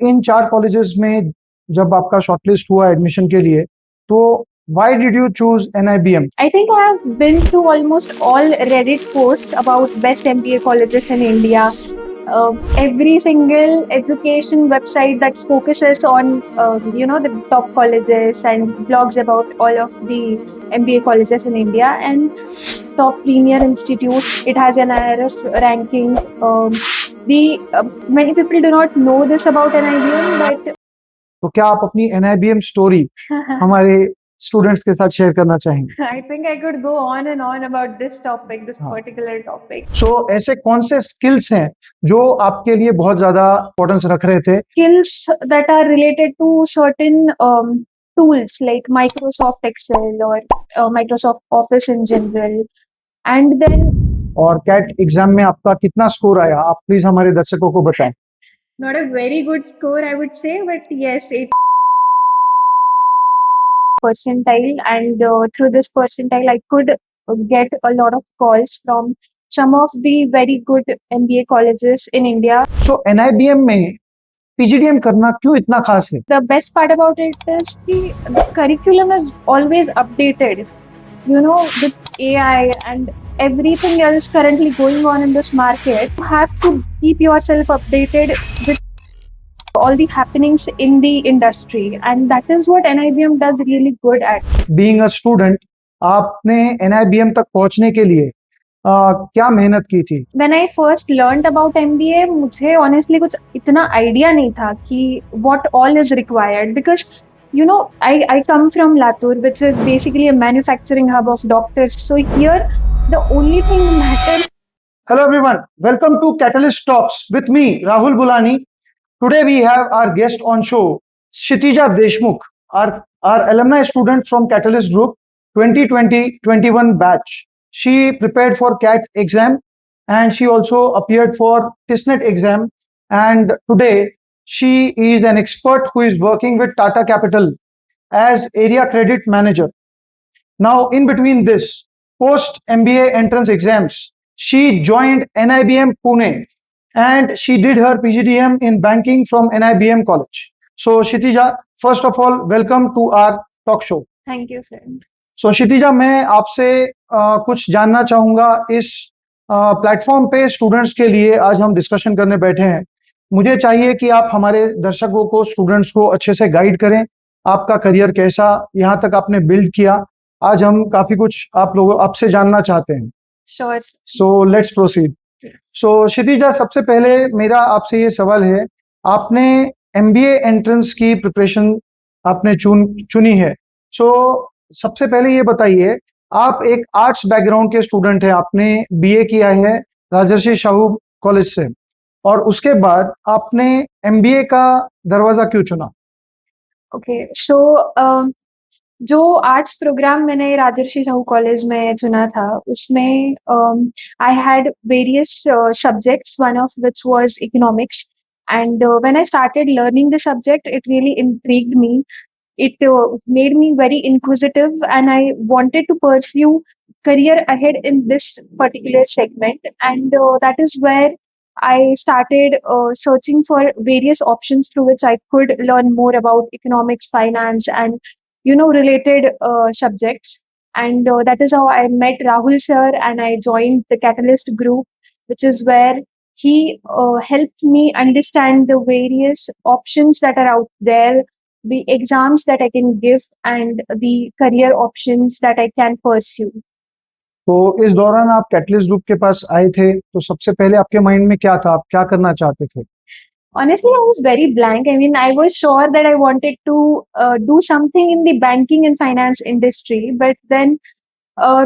इन 4 colleges में जब आपका शॉर्टलिस्ट हुआ एडमिशन के लिए, तो why did you choose NIBM? I think I have been through almost all Reddit posts about best MBA colleges in India. Every single education website that focuses on, the top colleges and blogs about all of the MBA colleges in India and top premier institutes. It has an IRS ranking. Many people do not know this about NIBM, but तो क्या आप अपनी NIBM story हमारे students के साथ share करना चाहेंगे? I think I could go on and on about this topic, this particular topic. सो ऐसे कौन से स्किल्स हैं जो आपके लिए बहुत ज्यादा इंपॉर्टेंस रख रहे थे? Skills that are related to certain tools like Microsoft Excel or Microsoft Office in general. And then और कैट एग्जाम में आपका कितना स्कोर आया, आप प्लीज हमारे दर्शकों को बताएं। not a very good score, I would say, but yes, 8 percentile. And through this percentile, I could get a lot of calls from some of the very good MBA colleges in India. So NIBM में PGDM करना क्यों इतना खास है? The best part about it is the curriculum is always updated. You know, with AI and everything else currently going on in this market, you have to keep yourself updated with all the happenings in the industry, and that is what NIBM does really good at. Being a student, आपने NIBM तक पहुंचने के लिए क्या मेहनत की थी? When I first learned about MBA, मुझे honestly कुछ इतना idea नहीं था कि what all is required, because I come from Latur, which is basically a manufacturing hub of doctors. So here the only thing matters. Hello everyone, welcome to Catalyst Talks with me, Rahul Bulani. Today we have our guest on show, Kshitija Deshmukh, our alumni student from Catalyst Group 2020-21 batch. She prepared for CAT exam and she also appeared for TISNET exam, and today she is an expert who is working with Tata Capital as area credit manager. Now, in between this, post MBA entrance exams, she joined NIBM Pune and she did her PGDM in banking from NIBM College. So, Kshitija, first of all, welcome to our talk show. Thank you, sir. सो क्षितिजा, मैं आपसे कुछ जानना चाहूंगा। इस platform पे students के लिए आज हम डिस्कशन करने बैठे हैं। मुझे चाहिए कि आप हमारे दर्शकों को, स्टूडेंट्स को अच्छे से गाइड करें। आपका करियर कैसा यहाँ तक आपने बिल्ड किया, आज हम काफी कुछ आप लोगों आपसे जानना चाहते हैं। Sure. So let's proceed. So Kshitija, सबसे पहले मेरा आपसे ये सवाल है, आपने MBA एंट्रेंस की प्रिपरेशन आपने चुनी है। सो सबसे पहले ये बताइए, आप एक आर्ट्स बैकग्राउंड के स्टूडेंट हैं, आपने BA किया है राजर्षि शाहू कॉलेज से, और उसके बाद आपने MBA का दरवाजा क्यों चुना? Okay, so जो आर्ट्स प्रोग्राम मैंने राजर्षि साहू कॉलेज में चुना था, उसमें I had various subjects, one of which was economics. And when I started learning the subject, it really intrigued me. It made me very inquisitive, and I wanted to pursue career ahead in this particular segment. And that is where I started searching for various options through which I could learn more about economics, finance, and related subjects. And that is how I met Rahul sir, and I joined the Catalyst group, which is where he helped me understand the various options that are out there, the exams that I can give, and the career options that I can pursue. तो इस दौरान आप catalyst group के पास आए थे, तो सबसे पहले आपके माइंड में क्या था, आप क्या करना चाहते थे? Honestly, I was very blank. I mean, I was sure that I wanted to do something in the banking and finance industry, but then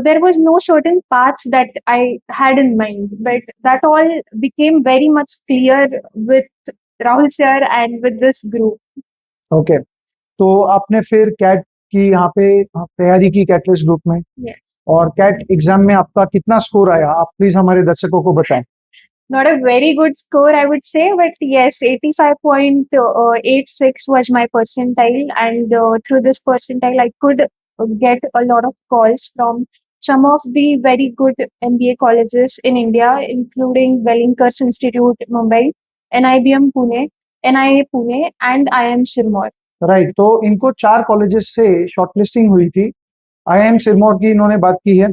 there was no certain path that I had in mind. But that all became very much clear with Rahul sir and with this group. Okay, तो आपने फिर cat की यहाँ पे तैयारी की catalyst Group में, Yes. और कैट एग्जाम में आपका कितना स्कोर आया, आप प्लीज हमारे दर्शकों को बताएं। Not a very good score, I would say, but yes, 85.86 was my percentile, and through this percentile, I could get a lot of calls from some of the very good MBA colleges in India, including Wellington Institute, Mumbai, and IBM Pune. NIA Pune and IIM Sirmaur. Right, तो इनको 4 colleges से shortlisting हुई थी। IIM Sirmaur की इन्होंने बात की है,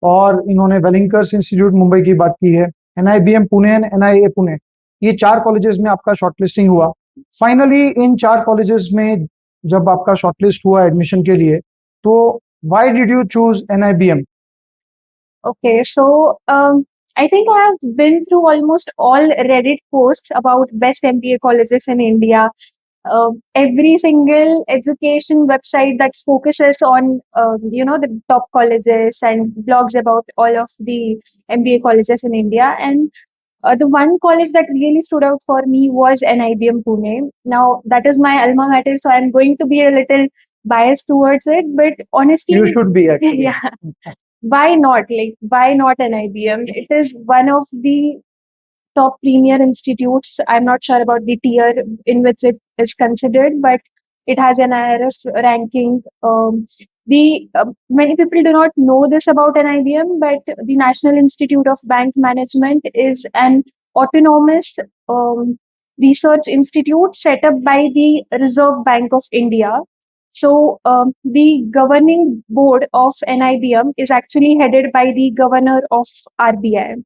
और इन्होंने वेलिंगकर्स इंस्टीट्यूट मुंबई की बात की है, NIBM Pune and NIA Pune, ये 4 कॉलेजेस में आपका शॉर्टलिस्टिंग हुआ। फाइनली इन 4 कॉलेजेस में जब आपका शॉर्टलिस्ट हुआ एडमिशन के लिए, तो why did you choose NIBM? Okay, so I think I have been through almost all Reddit posts about best MBA colleges in India. Every single education website that focuses on the top colleges and blogs about all of the MBA colleges in India. And the one college that really stood out for me was NIBM Pune. Now that is my alma mater, so I'm going to be a little biased towards it. But honestly, You should be actually. yeah, why not? Like, why not NIBM? It is one of the top premier institutes. I'm not sure about the tier in which it is considered, but it has an IRF ranking. The Many people do not know this about NIBM, but the National Institute of Bank Management is an autonomous research institute set up by the Reserve Bank of India. So the governing board of NIBM is actually headed by the governor of RBI.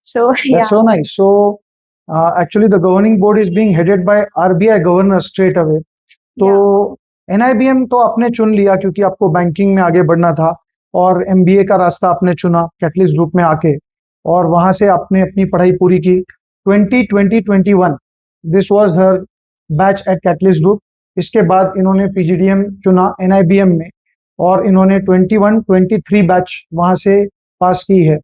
So yeah. That's so nice. So actually the governing board is being headed by RBI governor straight away. तो NIBM तो आपने चुन लिया क्योंकि आपको banking में आगे बढ़ना था, और एमबीए का रास्ता आपने चुना कैटलिस्ट ग्रुप में आके, और वहां से आपने अपनी पढ़ाई पूरी की। 2020-21 this was her batch at Catalyst Group. इसके बाद इन्होंने पीजीडीएम चुना एनआईबीएम में, और इन्होंने 21-23 बैच वहां से पास की है,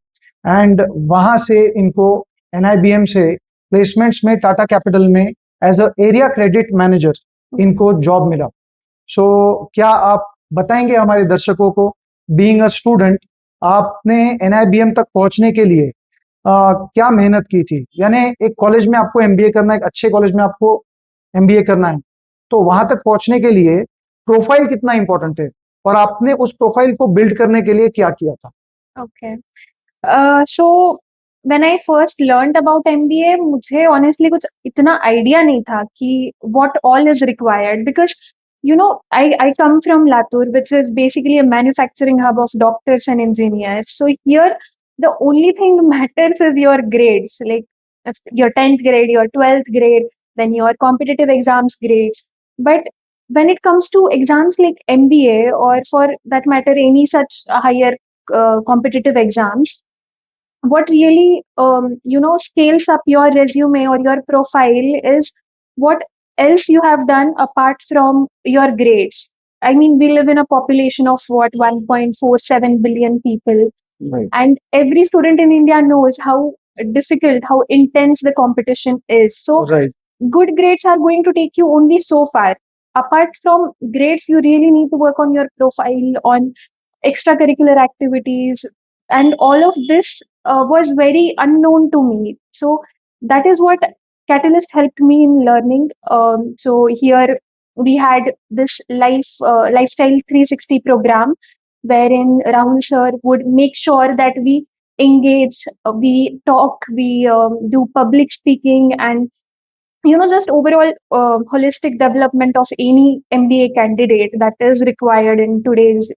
एंड वहां से इनको एनआईबीएम से प्लेसमेंट्स में टाटा कैपिटल में as a area credit manager इनको जॉब मिला। सो क्या आप बताएंगे हमारे दर्शकों को, बीइंग अ स्टूडेंट, आपने एनआईबीएम तक पहुंचने के लिए क्या मेहनत की थी? यानी एक कॉलेज में आपको एमबीए करना है, एक अच्छे कॉलेज में आपको एमबीए करना है, तो वहां तक पहुंचने के लिए प्रोफाइल कितना इंपॉर्टेंट है, और आपने उस प्रोफाइल को बिल्ड करने के लिए क्या किया था? Okay. So when I first learned about MBA, मुझे honestly कुछ इतना idea नहीं था कि what all is required, because I come from Latur, which is basically a manufacturing hub of doctors and engineers. So here the only thing matters is your grades, like your 10th grade, your 12th grade, then your competitive exams grades. But when it comes to exams like MBA, or for that matter any such higher competitive exams, what really scales up your resume or your profile is what else you have done apart from your grades. I mean, we live in a population of what, 1.47 billion people, Right. and every student in India knows how difficult, how intense the competition is. So Right. good grades are going to take you only so far. Apart from grades, you really need to work on your profile, on extracurricular activities, and all of this was very unknown to me. So that is what Catalyst helped me in learning. So here we had this lifestyle 360 program, wherein Rahul sir would make sure that we engage, we talk, we do public speaking, and just overall holistic development of any MBA candidate that is required in today's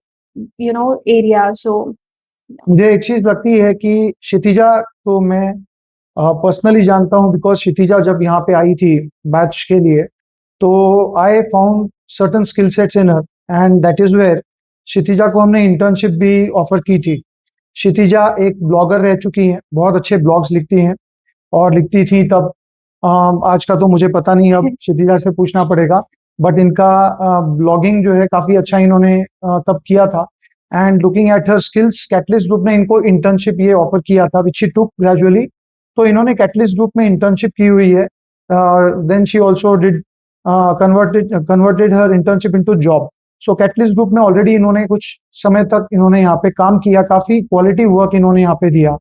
area. So मुझे एक चीज लगती है कि क्षितिजा को मैं personally जानता हूँ, बिकॉज क्षितिजा जब यहाँ पे आई थी बैच के लिए, तो I found certain skill sets in her, and that is where Kshitija को हमने इंटर्नशिप भी ऑफर की थी। क्षितिजा एक ब्लॉगर रह चुकी हैं, बहुत अच्छे ब्लॉग्स लिखती हैं, और लिखती थी तब। आज का तो मुझे पता नहीं, अब क्षितिजा से पूछना पड़ेगा, बट इनका ब्लॉगिंग जो है काफी अच्छा इन्होंने तब किया था। And looking at her skills, catalyst group ने इनको इंटर्नशिप ये ऑफर किया था विच शी टुक ग्रेजुअली। तो इन्होंने कैटलिस्ट ग्रुप में इंटर्नशिप की हुई है, then she also did converted her internship into job. So Catalyst Group में ऑलरेडी इन्होंने कुछ समय तक इन्होंने यहाँ पे काम किया, काफी क्वालिटी वर्क इन्होंने यहाँ पे दिया।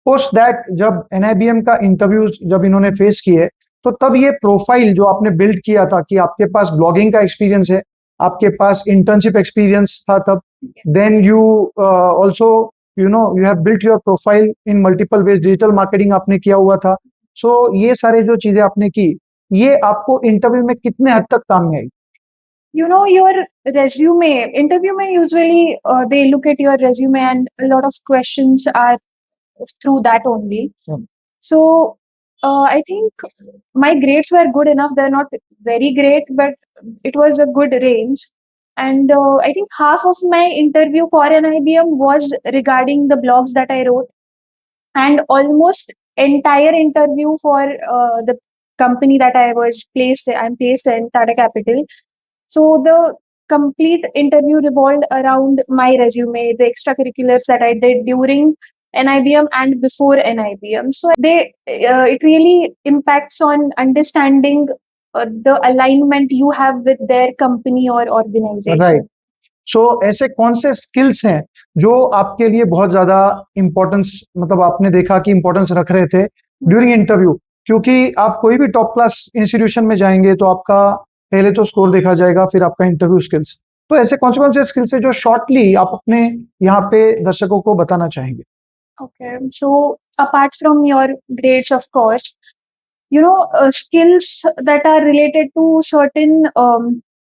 पोस्ट दैट जब एनआईबीएम का इंटरव्यूज जब इन्होंने फेस किए, तो तब ये प्रोफाइल जो आपने बिल्ड किया था कि आपके पास ब्लॉगिंग का एक्सपीरियंस है, आपके पास इंटर्नशिप एक्सपीरियंस था तब, then you also you have built your profile in multiple ways, digital marketing आपने किया हुआ था। सो ये सारे जो चीजें आपने की, ये आपको इंटरव्यू में कितने हद तक काम में आई? You know, your resume, interview mein usually they look at your resume and a lot of questions are through that only. Hmm. So I think my grades were good enough. They're not very great, but it was a good range. And I think half of my interview for an IBM was regarding the blogs that I wrote, and almost entire interview for the company that I'm placed in, Tata Capital. So the complete interview revolved around my resume, the extracurriculars that I did during NIBM and before NIBM. So it really impacts on understanding the alignment you have with their company or organization. Right. So ऐसे कौन से skills हैं जो आपके लिए बहुत ज्यादा importance, मतलब आपने देखा कि इंपॉर्टेंस रख रहे थे ड्यूरिंग इंटरव्यू? क्योंकि आप कोई भी टॉप क्लास इंस्टीट्यूशन में जाएंगे तो आपका पहले तो स्कोर देखा जाएगा, फिर आपका इंटरव्यू स्किल्स। तो ऐसे कौन से स्किल्स है जो शॉर्टली आप अपने यहाँ पे दर्शकों को बताना चाहेंगे? Okay, so apart from your grades, of course, skills that are related to certain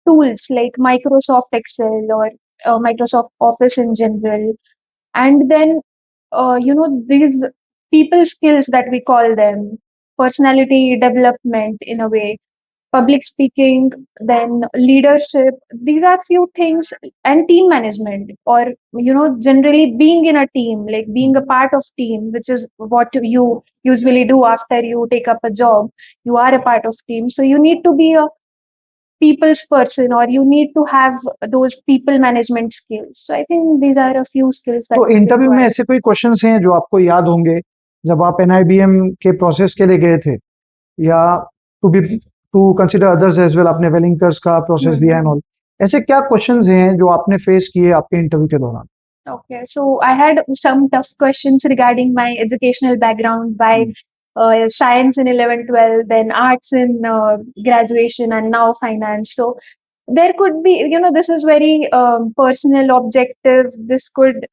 tools like Microsoft Excel or Microsoft Office in general, and then these people skills that we call them, personality development in a way, public speaking, then leadership. These are few things, and team management, or generally being in a team, like being a part of team, which is what you usually do after you take up a job. You are a part of team, so you need to be a people's person, or you need to have those people management skills. So I think these are a few skills that तो we interview में require. ऐसे कोई questions हैं जो आपको याद होंगे जब आप एनआईबीएम के प्रोसेस के लिए गए थे, या to consider others as well, आपने वेलिंगकर्स का प्रोसेस दिया एंड ऑल, ऐसे क्या क्वेश्चंस हैं जो आपने फेस किए आपके इंटरव्यू के दौरान? Okay, so I had some tough questions regarding my educational background, by science in 11, 12, then arts in graduation, and now finance. So there could be, this is very personal, objective. This could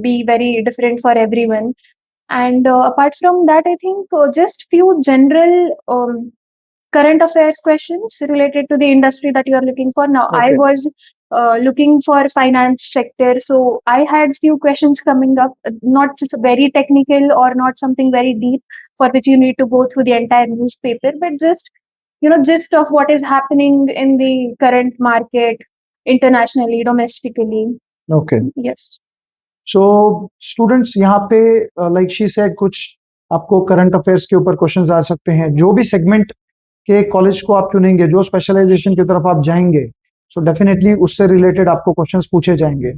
be very different for everyone. And apart from that, I think just few general current affairs questions related to the industry that you are looking for. Now, I Okay. was looking for finance sector, so I had few questions coming up, not just very technical or not something very deep for which you need to go through the entire newspaper, but just gist of what is happening in the current market, internationally, domestically. Okay. Yes. So students यहाँ पे like she said, कुछ आपको current affairs के ऊपर questions आ सकते हैं। जो भी सेगमेंट के कॉलेज को आप चुनेंगे, जो स्पेशलाइजेशन की तरफ आप जाएंगे, सो डेफिनेटली उससे रिलेटेड आपको क्वेश्चंस पूछे जाएंगे,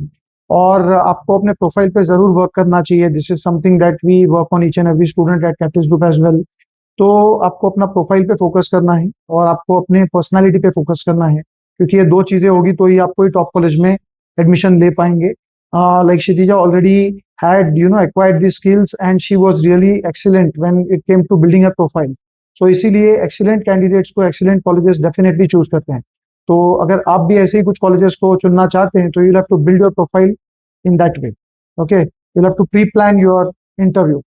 और आपको अपने प्रोफाइल पे जरूर वर्क करना चाहिए। This is something that we work on each and every student at Catalyst Group as well. तो आपको अपना प्रोफाइल पे फोकस करना है और आपको अपने पर्सनालिटी पे फोकस करना है, क्योंकि ये दो चीजें होगी तो ही आप कोई टॉप कॉलेज में एडमिशन ले पाएंगे। Like Kshitija already had acquired these skills and she was really excellent when it came to building a profile. So इसीलिए excellent candidates को excellent colleges definitely choose करते हैं। तो अगर आप भी ऐसे ही कुछ colleges को चुनना चाहते हैं तो you'll have to build your profile in that way. Okay, you'll have to pre-plan your interview.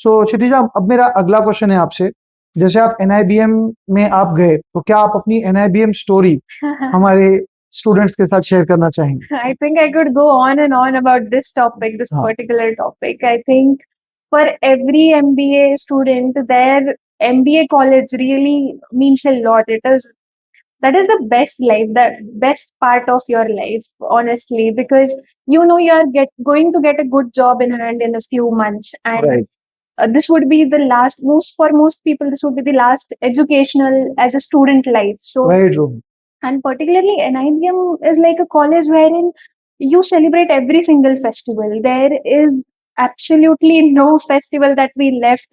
So Kshitija, अब मेरा अगला क्वेश्चन है आपसे। जैसे आप एनआईबीएम में आप गए, तो क्या आप अपनी एनआईबीएम स्टोरी हमारे स्टूडेंट्स के साथ शेयर करना चाहेंगे? I think I could go on and on about this topic, this हाँ। particular topic. I think for every MBA student, their MBA college really means a lot. That is the best life, the best part of your life, honestly, because you are going to get a good job in hand in a few months, and Right. this would be the last, for most people, this would be the last educational as a student life. So Very true. and particularly NIBM is like a college wherein you celebrate every single festival. There is absolutely no festival that we left,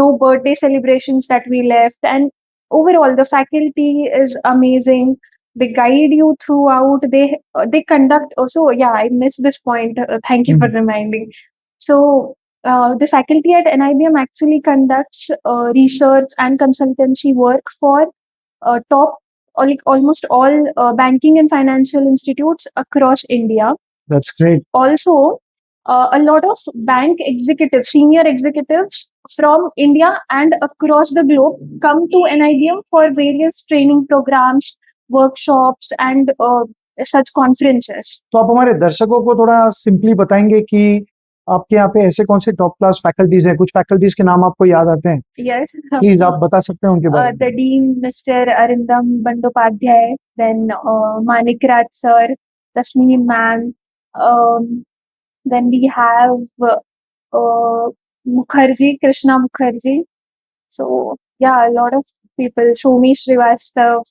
no birthday celebrations that we left. And overall, the faculty is amazing. They guide you throughout. They conduct. Also, yeah, I missed this point. Thank you for reminding. So. The faculty at NIBM actually conducts research and consultancy work for top like almost all banking and financial institutes across India. That's great. Also, a lot of bank executives, senior executives, from India and across the globe come to NIBM for various training programs, workshops, and such conferences. तो आप हमारे दर्शकों को थोड़ा simply बताएंगे कि आपके यहाँ पे ऐसे कौन से टॉप क्लास फैकल्टीज हैं, कुछ फैकल्टीज के नाम आपको याद आते हैं? Yes, प्लीज आप बता सकते हैं उनके बारे the में? Dean, Mr. Arindam Bandyopadhyay, then Manik Raj sir, Tasneem ma'am, then we have Mukherjee, Krishna Mukherjee. So yeah, a lot of people. Shomi Srivastav,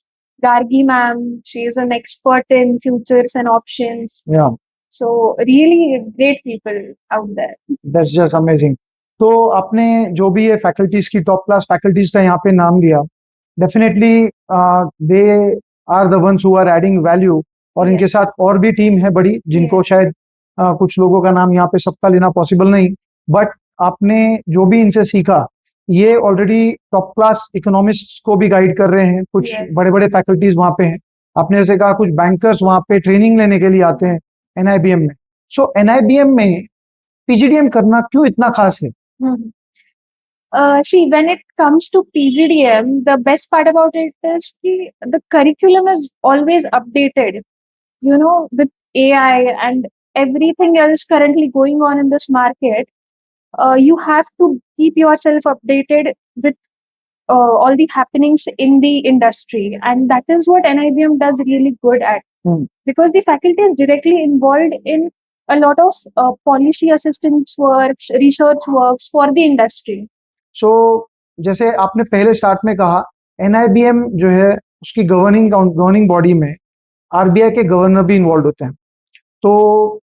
Gargi ma'am, she is an expert in futures and options. या So really great people out there. That's just amazing. तो आपने जो भी ये faculties की top class faculties का यहाँ पे नाम लिया, definitely they are the ones who are adding value, और इनके Yes. साथ और भी टीम है बड़ी जिनको Yes. शायद कुछ लोगों का नाम यहाँ पे सबका लेना पॉसिबल नहीं, बट आपने जो भी इनसे सीखा ये ऑलरेडी टॉप क्लास इकोनॉमिस्ट्स को भी गाइड कर रहे हैं, कुछ Yes. बड़े बड़े फैकल्टीज वहाँ पे हैं। आपने जैसे कहा कुछ बैंकर्स वहाँ पे ट्रेनिंग लेने के लिए आते हैं एनआईबीएम में। सो एनआईबीएम में पीजीडीएम करना क्यों इतना खास है? Mhm. See, when it comes to PGDM, the best part about it is the curriculum is always updated. You know, with AI and everything else currently going on in this market, you have to keep yourself updated with all the happenings in the industry, and that is what NIBM does really good at. Hmm. Because the faculty is directly involved in a lot of policy assistance works, research works for the industry. सो जैसे आपने पहले start में कहा NIBM जो है उसकी governing body में RBI के गवर्नर भी इन्वॉल्व होते हैं, तो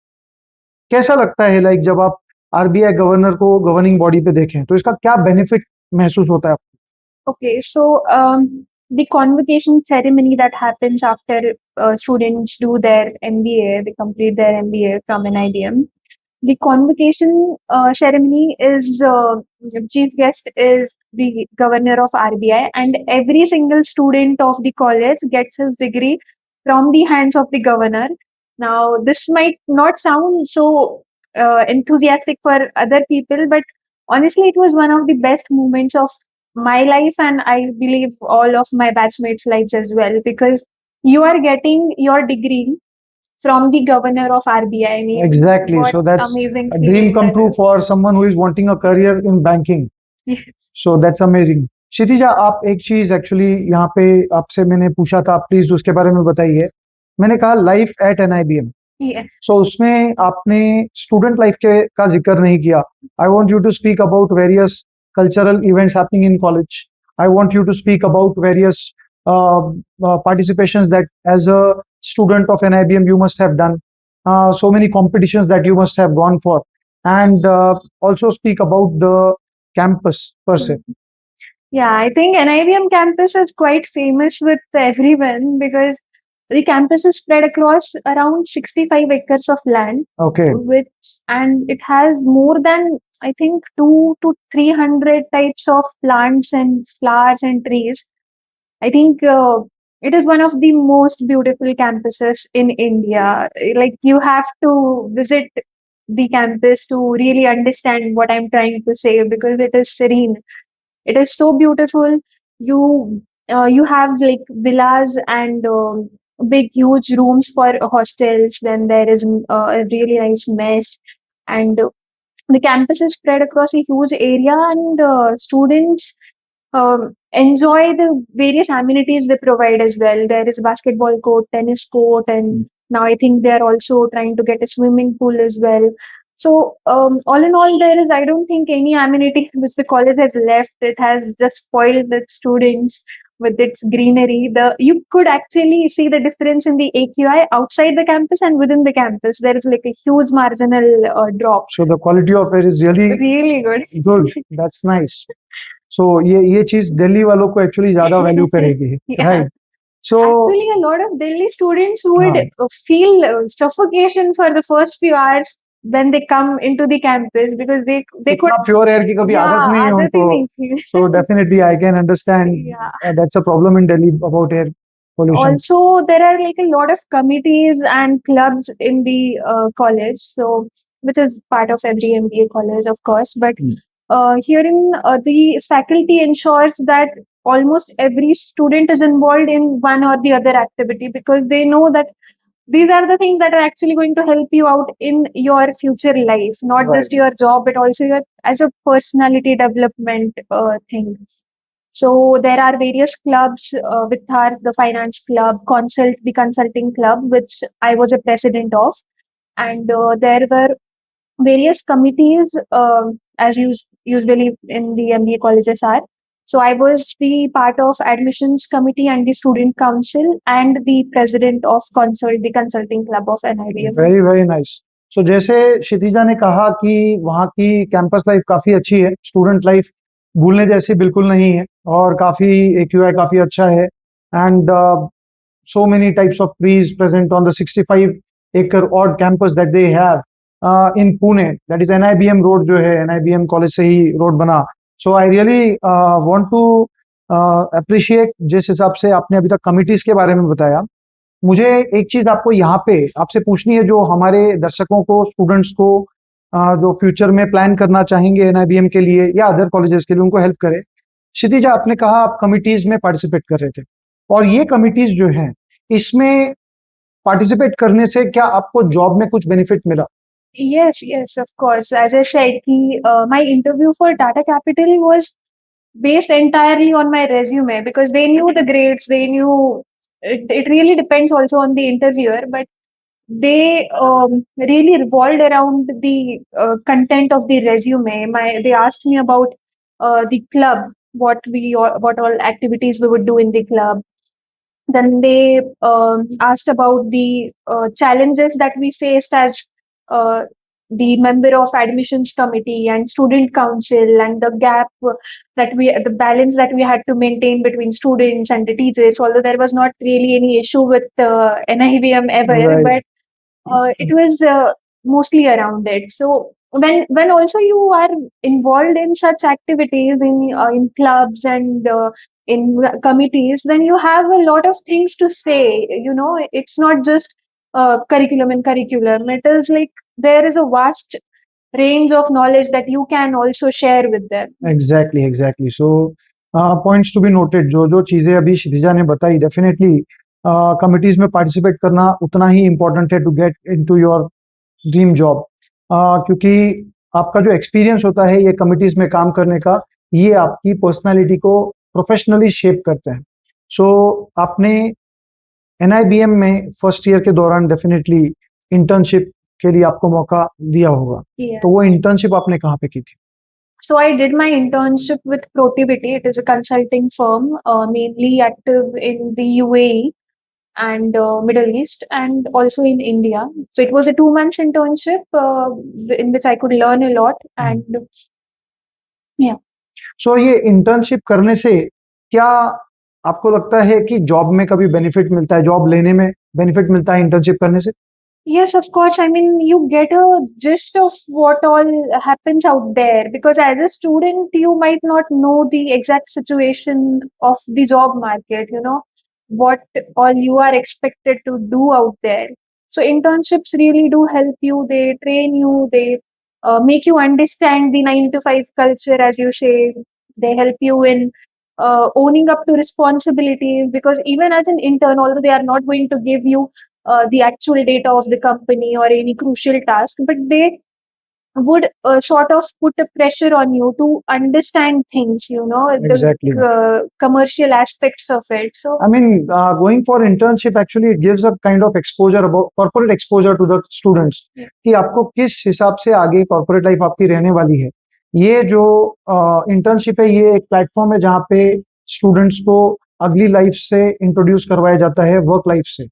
कैसा लगता है लाइक जब आप आरबीआई गवर्नर को गवर्निंग बॉडी पे देखें तो इसका क्या बेनिफिट महसूस होता है आपको? Okay, so the convocation ceremony that happens after students do their MBA, they complete their MBA from NIBM. The convocation ceremony is chief guest is the governor of RBI, and every single student of the college gets his degree from the hands of the governor. Now, this might not sound so enthusiastic for other people, but honestly, it was one of the best moments of my life, and I believe all of my batchmates' lives as well, because you are getting your degree from the governor of RBI. I mean, Exactly. what So that's amazing a dream feeling come that true is. for someone who is wanting a career in banking. Yes. So that's amazing. Kshitija, आप एक चीज actually यहाँ पे आपसे मैंने पूछा था, आप प्लीज उसके बारे में बताइए। मैंने कहा life at NIBM, Yes. So उसमें आपने स्टूडेंट लाइफ के का जिक्र नहीं किया। I want you to speak about various cultural events happening in college. I want you to speak about various participations that as a student of NIBM you must have done, so many competitions that you must have gone for, and also speak about the campus per se. Yeah, I think NIBM campus is quite famous with everyone because the campus is spread across around 65 acres of land, Okay. and it has more than, I think, 2 to 300 types of plants and flowers and trees. I think it is one of the most beautiful campuses in India. Like, you have to visit the campus to really understand what I'm trying to say, because it is serene. It is so beautiful. You have like villas and big huge rooms for hostels. Then there is a really nice mess, and the campus is spread across a huge area, and students enjoy the various amenities they provide as well. There is basketball court, tennis court, and now I think they are also trying to get a swimming pool as well. So all in all, there is, I don't think, any amenity which the college has left. It has just spoiled its students with its greenery. The You could actually see the difference in the AQI outside the campus and within the campus. There is like a huge marginal drop. So the quality of air is really Really good. good. That's nice. So ये चीज दिल्ली वालों को actually ज्यादा value करेगी, Yeah. Right? So Actually, a lot of Delhi students would feel suffocation for the first few hours when they come into the campus, because they could, इतना pure air की कभी आदत नहीं है आदत ही उनको, नहीं थी. so definitely I can understand Yeah. That's a problem in Delhi about air pollution. Also, there are like a lot of committees and clubs in the college, so which is part of every MBA college, of course. But herein the faculty ensures that almost every student is involved in one or the other activity, because they know that these are the things that are actually going to help you out in your future life, not Right. just your job, but also your as a personality development thing. So there are various clubs with our the finance club, consult the consulting club, which I was a president of, and there were various committees, as usually in the MBA colleges are. So I was the part of admissions committee and the student council and the president of the consulting club of NIBM. Very very nice. So जैसे क्षितिजा ने कहा कि वहाँ की campus life काफी अच्छी है, student life भूलने जैसी बिल्कुल नहीं है और काफी AQI काफी अच्छा है and so many types of trees present on the 65-acre odd campus that they have in Pune. That is NIBM road जो है, NIBM college से ही road बना. So I really want to appreciate जिस हिसाब से आपने अभी तक committees के बारे में बताया। मुझे एक चीज आपको यहाँ पे आपसे पूछनी है, जो हमारे दर्शकों को, स्टूडेंट्स को जो फ्यूचर में प्लान करना चाहेंगे NIBM के लिए या अदर कॉलेजेस के लिए, उनको हेल्प करे। क्षितिजा, आपने कहा आप कमिटीज में पार्टिसिपेट कर रहे थे, और ये कमिटीज जो हैं, इसमें पार्टिसिपेट करने से क्या आपको जॉब में कुछ बेनिफिट मिला? Yes, yes, of course. As I said, my interview for Tata Capital was based entirely on my resume, because they knew the grades, they knew it really depends also on the interviewer, but they really revolved around the content of the resume. They asked me about the club, what all activities we would do in the club. Then they asked about the challenges that we faced as uh, the member of admissions committee and student council, and the the balance that we had to maintain between students and the teachers. Although there was not really any issue with NIVM ever, Right. but it was mostly around it. So when also you are involved in such activities in clubs and in committees, then you have a lot of things to say. You know, it's not just curriculum and curriculum. It is like there is a vast range of knowledge that you can also share with them. Exactly exactly. So points to be noted, जो जो चीजें अभी क्षितिजा ने बताई, definitely committees में participate करना उतना ही इम्पोर्टेंट है to get into your dream job, क्योंकि आपका जो एक्सपीरियंस होता है ये कमिटीज में काम करने का, ये आपकी पर्सनालिटी को प्रोफेशनली शेप करते हैं। सो आपने NIBM में फर्स्ट ईयर के दौरान डेफिनेटली इंटर्नशिप के लिए आपको मौका दिया होगा, Yeah. तो वो इंटर्नशिप आपने कहाँ पे की थी? So I did my internship with Protivity. It is a consulting firm, mainly active in the UAE and Middle East, and also in India. So it was a 2 months internship in which I could learn a lot. And yeah. सो ये internship करने से क्या आपको लगता है कि job में कभी बेनिफिट मिलता है, जॉब लेने में बेनिफिट मिलता है इंटर्नशिप करने से? Yes, of course. I mean, you get a gist of what all happens out there, because as a student, you might not know the exact situation of the job market, you know, what all you are expected to do out there. So, internships really do help you. They train you, they make you understand the 9 to 5 culture, as you say. They help you in owning up to responsibilities, because even as an intern, although they are not going to give you the actual data of the company or any crucial task, but they would sort of put a pressure on you to understand things, you know, Exactly. the commercial aspects of it. So, I mean, going for internship actually it gives a kind of exposure, about corporate exposure to the students, Yeah. कि आपको किस हिसाब से आगे corporate life आपकी रहने वाली है। ये जो इंटर्नशिप है, ये एक प्लेटफॉर्म है जहाँ पे स्टूडेंट्स को अगली लाइफ से इंट्रोड्यूस करवाया जाता है, वर्क लाइफ से।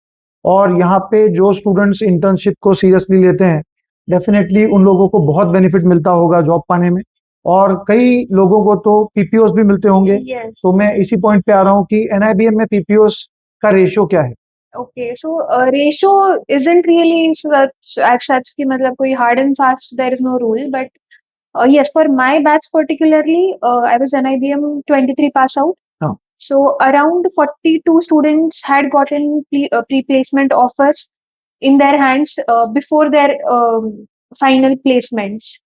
और यहाँ पे जो स्टूडेंट्स इंटर्नशिप को सीरियसली लेते हैं, डेफिनेटली उन लोगों को बहुत बेनिफिट मिलता होगा जॉब पाने में, और कई लोगों को तो PPOs भी मिलते होंगे। yes. तो मैं इसी पॉइंट पे आ रहा हूँ कि NIBM में PPOs का रेशियो क्या है? Okay, so ratio isn't really such कि मतलब कोई hard and fast, there is no rule, but yes, for my batch particularly, I was NIBM 23 pass out. हाँ। So around 42 students had gotten pre-placement offers in their hands before their final placements.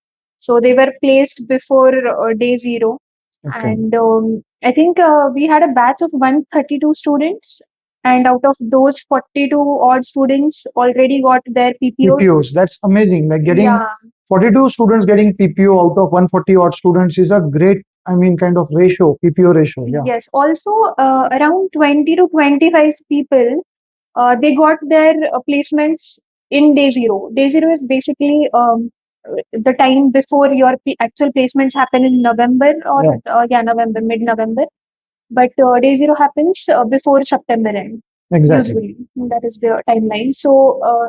So they were placed before day zero. Okay. And I think we had a batch of 132 students, and out of those 42 odd students already got their PPOs. PPOs, that's amazing. Like getting Yeah. 42 students getting PPO out of 140 odd students is a great, I mean, kind of ratio, PPO ratio. Yeah. Yes. Also, around 20 to 25 people, they got their placements in day zero. Day zero is basically the time before your actual placements happen in November or November, mid-November. But day zero happens before September end. Exactly. Usually, that is the timeline. So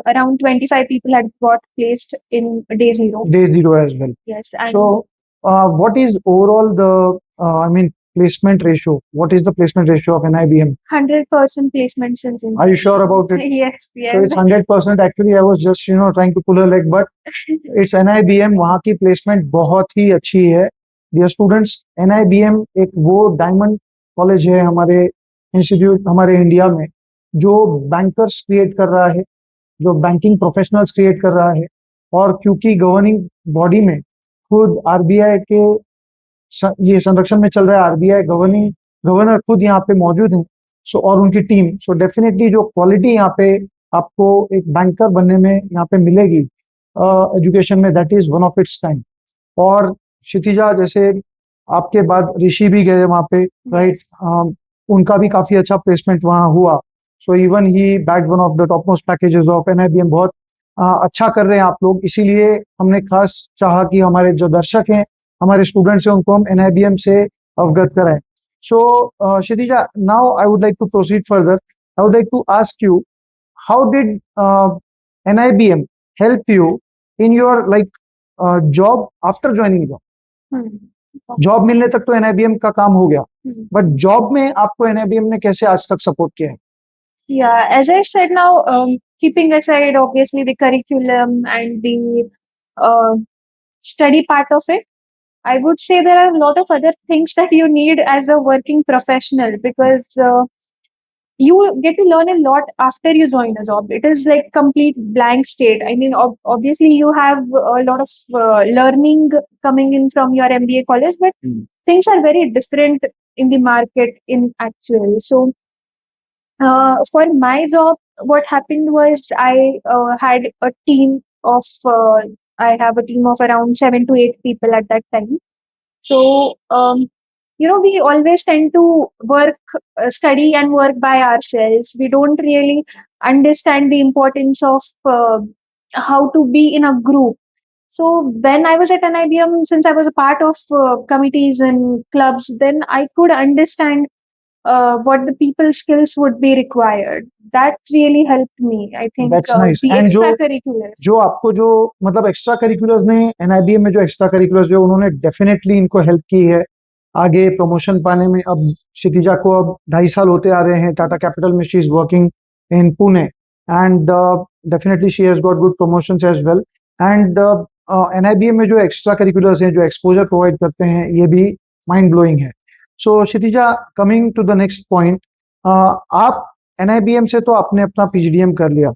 around 25 people had got placed in day zero. Day zero as well. Yes, and So, what is overall the, I mean, placement ratio? What is the placement ratio of NIBM? 100% placement since Are you inception. sure about it? Yes, So yes. it's 100%. Actually, I was just, trying to pull a leg, but it's NIBM. वहाँ की placement बहुत ही अच्छी है. Dear students, NIBM एक वो diamond college है हमारे institute, हमारे इंडिया में, जो bankers create कर रहा है, जो बैंकिंग प्रोफेशनल्स क्रिएट कर रहा है, और क्योंकि गवर्निंग बॉडी में खुद आरबीआई के ये संरक्षण में चल रहा है, आरबीआई गवर्नर खुद यहाँ पे मौजूद हैं, सो और उनकी टीम, सो डेफिनेटली जो क्वालिटी यहाँ पे आपको एक बैंकर बनने में यहाँ पे मिलेगी एजुकेशन में, that is one of its time. और क्षितिजा, जैसे आपके बाद ऋषि भी गए वहाँ पे, राइट, उनका भी काफी अच्छा प्लेसमेंट वहाँ हुआ. So even he bag one of the top most packages of NIBM. बहुत अच्छा कर रहे हैं आप लोग, इसीलिए हमने खास चाहा कि हमारे जो दर्शक हैं, हमारे स्टूडेंट्स हैं, उनको हम एनआईबीएम से अवगत कराएं. So Kshitija, now I would like to proceed further. I would like to ask you, how did NIBM help you in your like job after joining job? Job मिलने तक तो NIBM का काम हो गया, बट जॉब में आपको NIBM ने कैसे आज तक सपोर्ट किया है? Yeah, as I said now, keeping aside obviously the curriculum and the study part of it, I would say there are a lot of other things that you need as a working professional, because you get to learn a lot after you join a job. It is like complete blank state. I mean, obviously you have a lot of learning coming in from your MBA college, but things are very different in the market in actual. So for my job, what happened was I had a team of, I have a team of around 7 to 8 people at that time. So, we always tend to work, study and work by ourselves. We don't really understand the importance of how to be in a group. So when I was at NIBM, since I was a part of committees and clubs, then I could understand what the people skills would be required. That really helped me. I think That's nice. the And extracurriculars. जो आपको जो मतलब extra curriculars ने NIBM में जो extra curriculars जो उन्होंने definitely इनको हेल्प की है आगे प्रमोशन पाने में. अब क्षितिजा को अब 2.5 साल होते आ रहे हैं टाटा कैपिटल में, she is working in Pune, and definitely she has got good promotions as well. And NIBM में जो एक्स्ट्रा करिकुलर्स हैं, जो एक्सपोजर प्रोवाइड करते हैं, ये भी माइंड ब्लोइंग है. So Kshitija, coming to the next point, आप एनआईबीएम से तो आपने अपना पीजीडीएम कर लिया,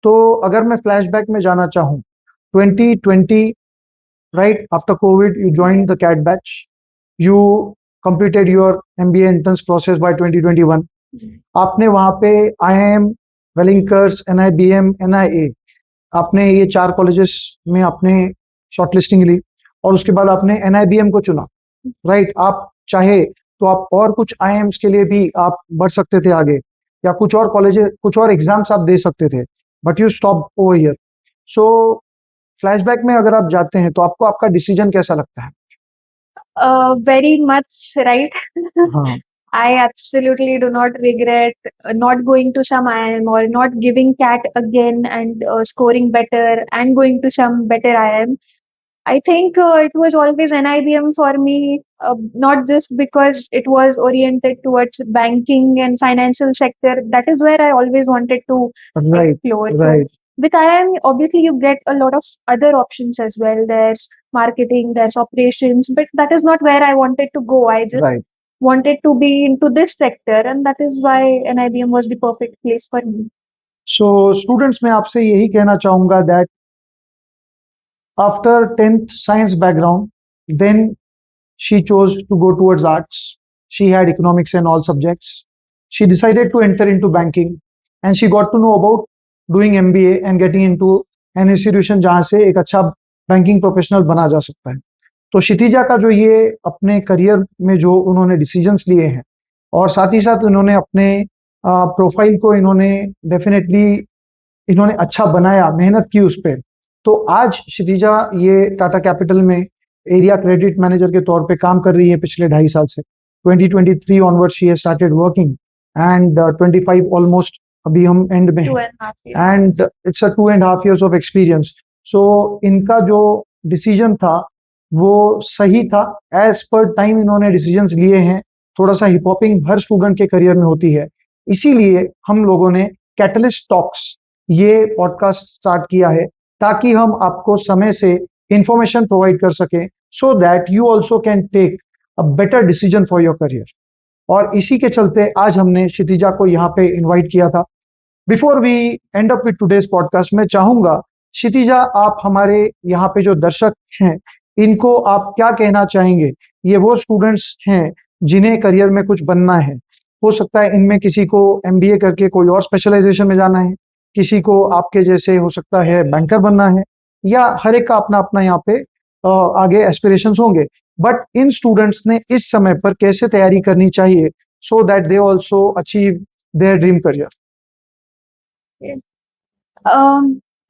तो अगर मैं फ्लैशबैक में जाना चाहूँ 2020, right after covid you join the CAT batch, you completed your MBA entrance process by 2021. आपने वहां पे आईआईएम, वेलिंकर्स, एनआईबीएम, एनआईए, आपने ये 4 कॉलेजेस में आपने शॉर्टलिस्टिंग ली, और उसके बाद आपने एनआईबीएम को चुना, राइट. आप चाहे तो आप और कुछ आईआईएम्स के लिए भी आप बढ़ सकते थे आगे, या कुछ और कॉलेजेस, कुछ और एग्जाम्स आप दे सकते थे, but you stop over here. So flashback में अगर आप जाते हैं तो आपको आपका डिसीजन कैसा लगता है? Very much right. हाँ. I absolutely do not regret not going to some IIM or not giving CAT again and scoring better and going to some better IIM. I think it was always NIBM for me, not just because it was oriented towards banking and financial sector. That is where I always wanted to Right, explore. right. With IIM, obviously you get a lot of other options as well. There's marketing, there's operations, but that is not where I wanted to go. I just Right. wanted to be into this sector, and that is why NIBM was the perfect place for me. So students, मैं आपसे यही कहना चाहूंगा that After 10th science background, then she chose to go towards arts. She had economics and all subjects. She decided to enter into banking and she got to know about doing MBA and getting into an institution जहाँ से एक अच्छा banking professional बना जा सकता है। तो क्षितिजा का जो ये अपने करियर में जो उन्होंने डिसीजंस लिए हैं और साथ ही साथ उन्होंने अपने प्रोफाइल को इन्होंने डेफिनेटली इन्होंने अच्छा बनाया, मेहनत की उस पे। तो आज क्षितिजा ये टाटा कैपिटल में एरिया क्रेडिट मैनेजर के तौर पे काम कर रही है पिछले 2.5 साल से। 2023 onward she has started working and 25 almost अभी हम एंड में 2.5 years. And it's a 2.5 years of experience. So इनका जो डिसीजन था वो सही था। एज पर टाइम इन्होंने डिसीजंस लिए हैं। थोड़ा सा हिप हॉपिंग हर स्टूडेंट के करियर में होती है, इसीलिए हम लोगों ने कैटलिस्ट टॉक्स ये पॉडकास्ट स्टार्ट किया है ताकि हम आपको समय से इंफॉर्मेशन प्रोवाइड कर सकें so that you also can take a better decision for your career. और इसी के चलते आज हमने क्षितिजा को यहाँ पे इनवाइट किया था। Before we end up with today's podcast, मैं चाहूंगा क्षितिजा आप हमारे यहाँ पे जो दर्शक हैं इनको आप क्या कहना चाहेंगे? ये वो स्टूडेंट्स हैं जिन्हें करियर में कुछ बनना है। हो सकता है इनमें किसी को एमबीए करके कोई और स्पेशलाइजेशन में जाना है, किसी को आपके जैसे हो सकता है बैंकर बनना है, या हर एक का अपना अपना यहाँ पे आगे एस्पिरेशंस होंगे। बट इन स्टूडेंट्स ने इस समय पर कैसे तैयारी करनी चाहिए so that they also achieve their dream career?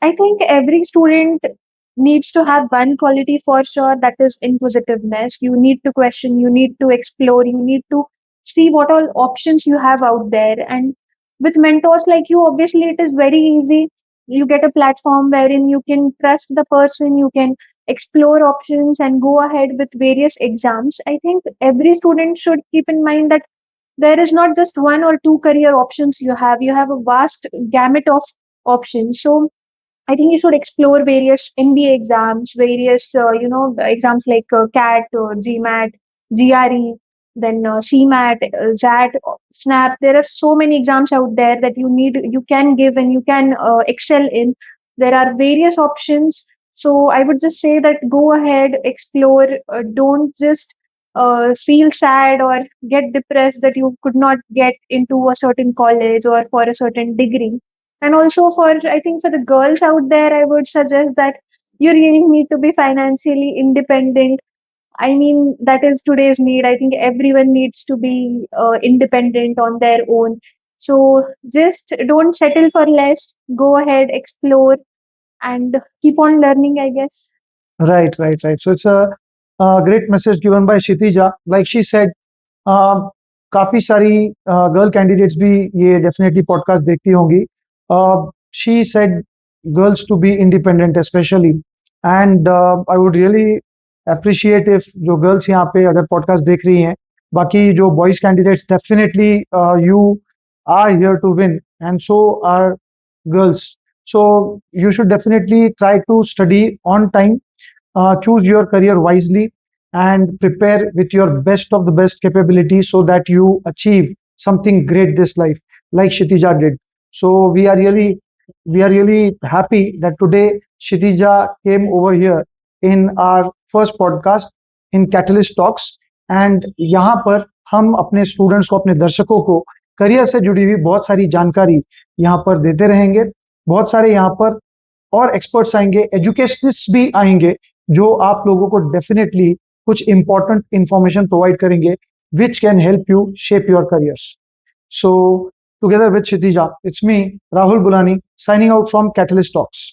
I think every student needs to have one quality for sure, that is inquisitiveness. You need to question, you need to explore, you need to see what all options you have out there. And with mentors like you, obviously, it is very easy. You get a platform wherein you can trust the person, you can explore options and go ahead with various exams. I think every student should keep in mind that there is not just one or two career options you have a vast gamut of options. So I think you should explore various MBA exams, various exams like CAT, GMAT, GRE, then CMAT, JAT, SNAP. There are so many exams out there that you can give and you can excel in. There are various options. So I would just say that go ahead, explore. Don't just feel sad or get depressed that you could not get into a certain college or for a certain degree. And also I think for the girls out there, I would suggest that you really need to be financially independent. I mean, that is today's need. I think everyone needs to be independent on their own. So just don't settle for less. Go ahead, explore, and keep on learning, I guess. Right. So it's a great message given by Kshitija. Like she said, काफी सारी girl candidates भी ये definitely podcast देखती होंगी। She said girls to be independent specially, and I would really appreciate if जो girls यहाँ पे अगर पॉडकास्ट देख रही हैं, बाकी जो boys candidates, definitely you are here to win and so are girls. So you should definitely try to study on time, choose your career wisely, and prepare with your best of the best capability so that you achieve something great this life, like Kshitija did. So we are really happy that today Kshitija came over here in our first podcast in Catalyst Talks, and यहाँ पर हम अपने students को, अपने दर्शकों को career से जुड़ी हुई बहुत सारी जानकारी यहाँ पर देते रहेंगे। बहुत सारे यहाँ पर और एक्सपर्ट्स आएंगे, एजुकेशनिस्ट भी आएंगे जो आप लोगों को डेफिनेटली कुछ इंपॉर्टेंट इंफॉर्मेशन प्रोवाइड करेंगे which can help you shape your careers. So together with Kshitija, it's me Rahul Bulani signing out from Catalyst Talks.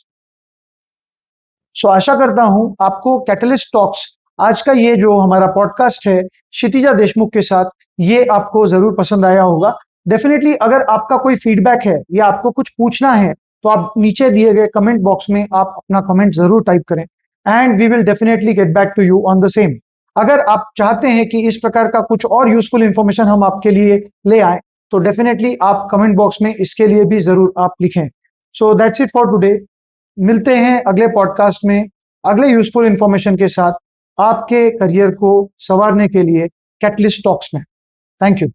So आशा करता हूं आपको कैटलिस्ट टॉक्स आज का ये जो हमारा पॉडकास्ट है क्षितिजा देशमुख के साथ, ये आपको जरूर पसंद आया होगा। डेफिनेटली अगर आपका कोई फीडबैक है या आपको कुछ पूछना है तो आप नीचे दिए गए कमेंट बॉक्स में आप अपना कमेंट जरूर टाइप करें and we will definitely get back to you on the same. अगर आप चाहते हैं कि इस प्रकार का कुछ और यूजफुल इंफॉर्मेशन हम आपके लिए ले आए तो डेफिनेटली आप कमेंट बॉक्स में इसके लिए भी जरूर आप लिखें। So that's it for today. मिलते हैं अगले पॉडकास्ट में अगले यूजफुल इंफॉर्मेशन के साथ आपके करियर को संवारने के लिए कैटलिस्ट टॉक्स में। Thank you.